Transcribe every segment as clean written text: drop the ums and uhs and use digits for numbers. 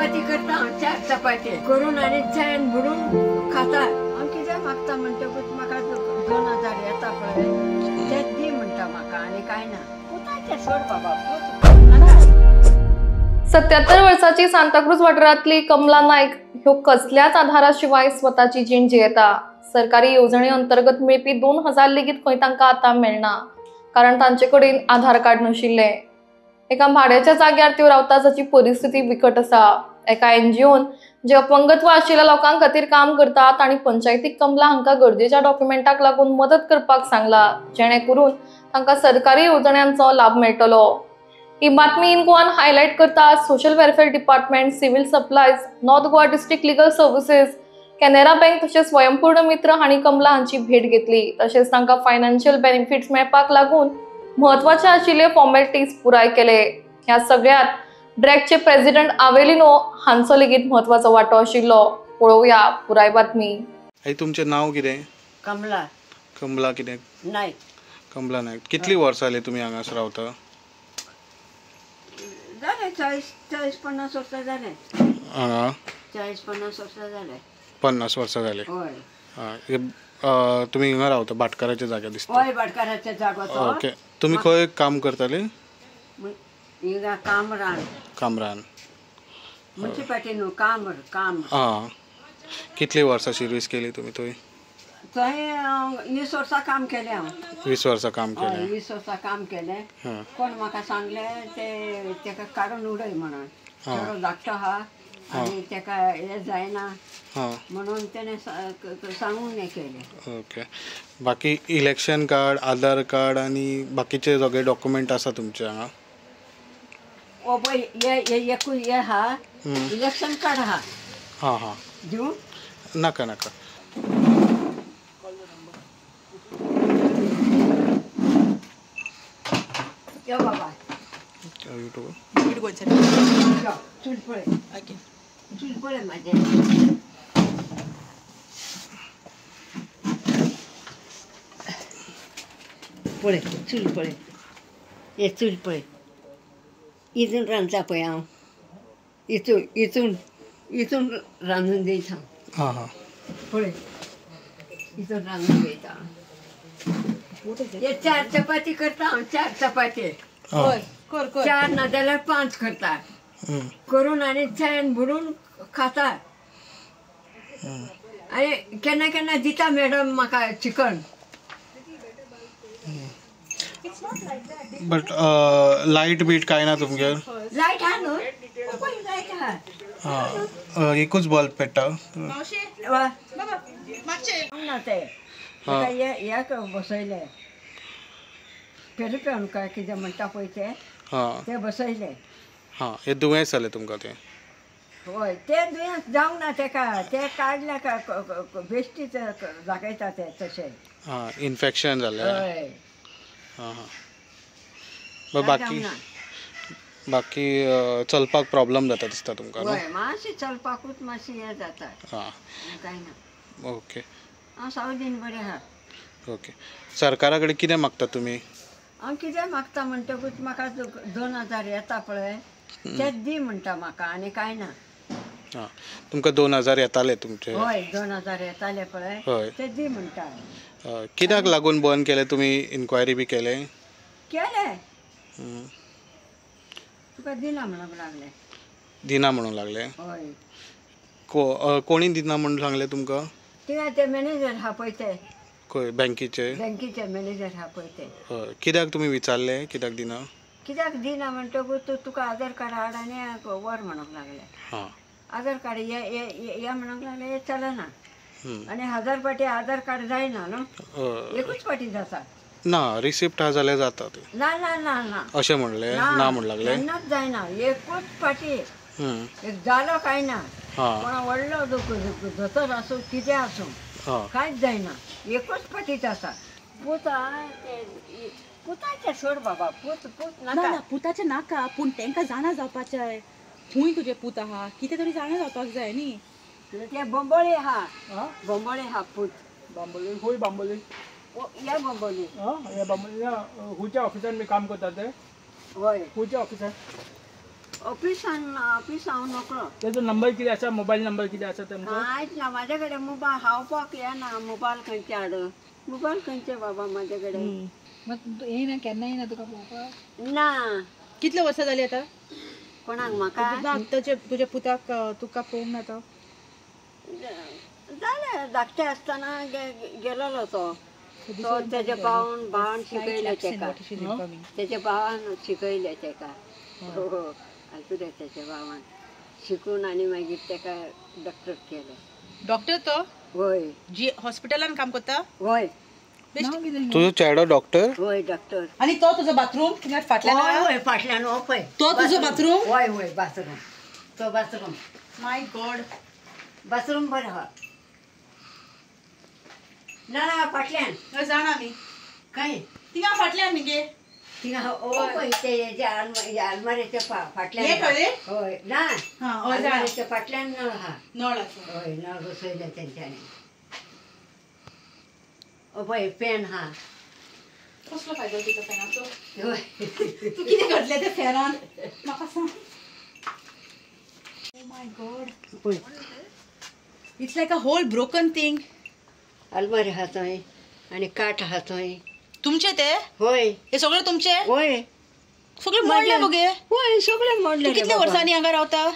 चपाती करता 4 चपाती करून आणि चायन बुडून खाता आणि कितें मागता म्हणटा म्हाका 2000 येता पळय ते दी म्हणटा म्हाका आणि काय ना पुताचे सोड बाबा 77 वर्षाची सांताक्रूज वाठारांतली कमला नायक ह्यो कसल्याच आधाराशिवाय स्वताची जीण जियेता। सरकारी योजने अंतर्गत मेळपी 2000 लेगीत खंय तांकां आतां मेळना, कारण तांचे कडेन आधार कार्ड नाशिल्ले। एका भाड्याच्या जाग्यार त्यो रावता जाची परिस्थिती बिकट आसा। एका एनजीओन जे अपंगत्व आशिल्ल्या लोकां खातीर काम करतात आणि पंचायतीक कमला हांकां गरजेच्या डॉक्युमेंटाक लागून मदत करपाक सांगला, जेणे करून तांकां सरकारी योजनांचो लाभ मेळटलो। ही बातमी इन गोवान हायलाइट करता social welfare department, civil supplies, north Goa district legal services, Canara bank तसेच स्वयंपूर्ण मित्र हांणी कमला हांची भेट घेतली। तसेच तांकां फायनान्शियल बेनिफिट्स मेळपाक लागून महत्वाचे आशिल्ले फॉर्मॅलिटीज पुराय केले। ह्या सगळ्यात ड्रॅगचे प्रेसिडेंट आवेलिनो हांचो लेगीत महत्वाचो वांटो आशिल्लो। पळोवया पुराय बातमी। तुमचें नांव कितें? कमला कमला कितें नायक। कमला नायक। कितली वर्सां जाली तुमी हांगास रावता? जाले 40-50 वर्सां जाले। हांगा 40-50 वर्सां जाले। 50 वर्सां जाले। होय। तुमी हिंगा रावता भाटकाराच्या जाग्यार दिसता? होय, भाटकाराच्या जागो तो। ओके। तुमी खंय काम करताले? हिंगा कामरान। कामरान। म्युनिसिपालिटी न्हू काम। हां। कितली वर्सां सर्वीस केली तुमी थंय? थंय 20 वर्सां काम केलें हांव। 20 वर्सां काम केलें। 20 वर्सां काम केलें। कोण म्हाका सांगलें तेका काडून उडय म्हणून। चलो धाकटो आहा आनी तेका हें जायना म्हणून तेणें सांगून हें केलें। ओके। बाकी इलेक्शन कार्ड, आधार कार्ड आनी बाकीचे सगळे डॉक्युमेंट आसा तुमचे हांगा? ओ पळय हे आहा, इलेक्शन कार्ड आहा। हां। दिवं? नाका नाका। यो बाबा। चूल पळय। चूल पळय म्हाजें। पळय चूल पळय। हे चूल पळय। हितून रांदता पळय हांव। हितून रांदून दिता हांव। हां। पळय हितून रांदून दिता। हे 4 चपाती करता हांव 4 चपाती। कर 4 ना जाल्यार 5 करता करून आणि चायन बुडून खाता आणि केन्ना केन्ना दिता मॅडम म्हाका चिकन। बट लायट बीट काय ना तुमगेर? लायट आहा न्हू? पळय लायट आहा। हां। एकूच बल्ब पेट्टा? ना ते हे बसयले पेरिपेन काय कितें म्हणटा पळय ते बसयले। हां। हे दुयेंस जालें तुमकां तें? होय, ते दुयेंस जावंक ना तेका। ते काडल्या का बेश्टीच दाखयता ते तशें। हां, इन्फेक्शन जालें? होय। हां। बाकी चलपाक प्रॉब्लेम जाता दिसता तुमकां न्हू? होय, मातशी चलपाकूच मातशी हें जाता। हां। काय ना। ओके। हांव सावधीन बरें आहा। ओके। सरकारा कडेन कितें मागता तुमी? हांव कितें मागता म्हणटकूच म्हाका 2000 येता पळय ते दी म्हणटा म्हाका आनी काय ना। हां। तुमकां 2000 येताले तुमचे? होय, 2000 येताले पळय ते दी म्हणटा। कित्याक लागून बंद केले तुमी? इन्क्वायरी बी केले? तुका दिना म्हणूंक लागले। दिना म्हणूंक लागले? होय। कोणी दिना म्हणून सांगले तुमकां? ते मॅनेजर आहा पळय ते। खंय बँकेचे मॅनेजर आहा पळय ते। हय। कित्याक तुमी विचारले कित्याक दिना? कित्याक दिना म्हणटकूच तुका आधार कार्ड हाड आनी व्हर म्हणूंक लागले। हां। आधार कार्ड हे म्हणूंक लागले हे चलना आनी 1000 पाटी आधार कार्ड जायना न्हू? एकूच पाटी जाता। ना, रिसिप्ट हा जाल्यार जाता ते। ना ना ना ना अशें म्हणले? ना म्हणूंक लागले? केन्नाच जायना। एकूच पाटी एक जालो काय ना। कोणा व्हडलो दोतोर आसूं कितें आसूं कांयच जायना। एकूच पाटीच आसा। पुताचे सोड बाबा। पूत नाका। पुताचे नाका, पूण तेंकां जाणा जावपाचें। खूंय तुजे पूत आहा कितें तरी जाणा जावपाक जाय न्ही। ते बोंबोळी आहा। बोंबोळी आहा पूत। बांबोली खंय बांबोली? या बोंबोली। या बांबोली खुंयच्या ऑफिसान मी काम करता ते? होय। खुंयच्या ऑफिसान? ऑफिस हांव नोकरो तेजो नंबर कितें आसा मोबायल नंबर कितें आसा तेमचो कांयच ना म्हाजे कडेन मोबायल हावपाक येना मोबायल खंयचे हाड मोबायल खंयचे बाबा म्हाजे कडेन येना केन्ना येना तुका पळोवपाक ना कितले वर्सां जाली आतां कोणाक म्हाका तुज्या पुताक तुका पळोवंक ना तो जालें धाकटे आसतना गेलोलो तो तेजे भावान शिकयले तेका तेजे भावान शिकयले तेका हो आसूं दे तेजे भावान शिकून आनी मागीर तेका डॉक्टर केले डॉक्टर तो होय जी हॉस्पिटलान काम करता होय तुझो चेडो डॉक्टर होय डॉक्टर आणि तो तुजो बाथरूम थिंगा फाटल्यान होय होय फाटल्यान हो पळय तो तुजो बाथरूम होय होय बाथरूम तो बाथरूम माय गॉड बाथरूम बरो आहा ना ना फाटल्यान थंय जाणा आमी काय थिंगा फाटल्यान मगे थिंगा हो पळय ते हेजे आलमारीचे हे फाटल्यान पळय होय ना हा हय जाणा आलमारीचे फाटल्यान नळ आहा नळ आसा होय नळ बसयले तेंच्यांनी ओ पळय पेन हा कसलो फायदो दिता फॅनाचो होय तू कितें घडलें ते फॅनान म्हाका सांग ओ माय गॉड पळय it's like a whole broken thing आलमारी आहा थंय आनी काठ आहा थंय तुमचे ते होय हे सगळे तुमचे होय सगळे मोडले मगे होय सगळे मोडले तू कितले वर्सांनी हांगा रावता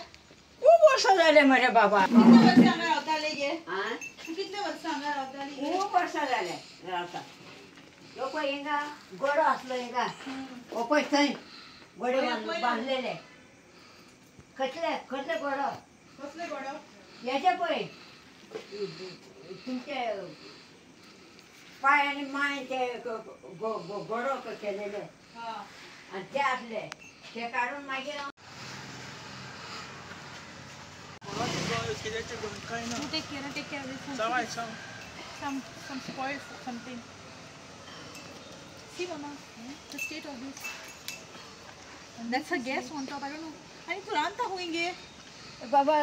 खूप वर्ष झाले मरे बाबा कितले वर्सां हांगा रावताले गे हा तू कितले वर्सां हांगा रावताली खूप वर्ष झाले रावता ह्यो पळय हिंगा गोडो आसलो हिंगा हो पळय थंय गोडे बांदलेले कसले कसले गोडो कसले गोडो याचे पळय तुमचे पाय आणि माय ते गोडो केलेले आणि ते आसले ते काढून मागीर take care of this one. Some spoils something. See, Mama, the state of this. And that's a gas on top. I don't know. आणि तू रांदता होईंगे बाबा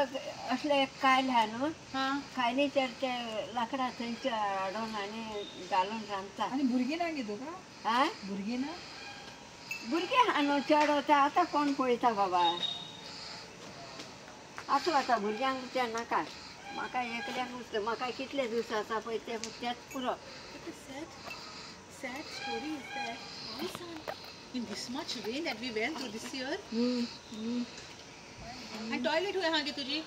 असले कायल हा न्हू हा कायलीचेर ते लाकडां थंयचे हाडून आनी घालून रांदता आणि भुरगे ना गे तुका हा भुरगे ना भुरगे हा न्हू चेडो ते आतां कोण पळयता बाबा आसूं आतां भुरग्यांक ते नाका म्हाका एकल्याक म्हाका कितले दीस आसा पळय तेच पुरो sad story is that my son in this much rain that we went through this year and toilet हुए हाँ गे तुझी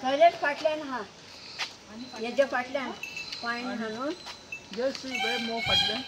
टॉयलेट फाटल्यान आहा हेजे फाटल्यान पायन हा न्हू जस्ट वे मोर फाटल्यान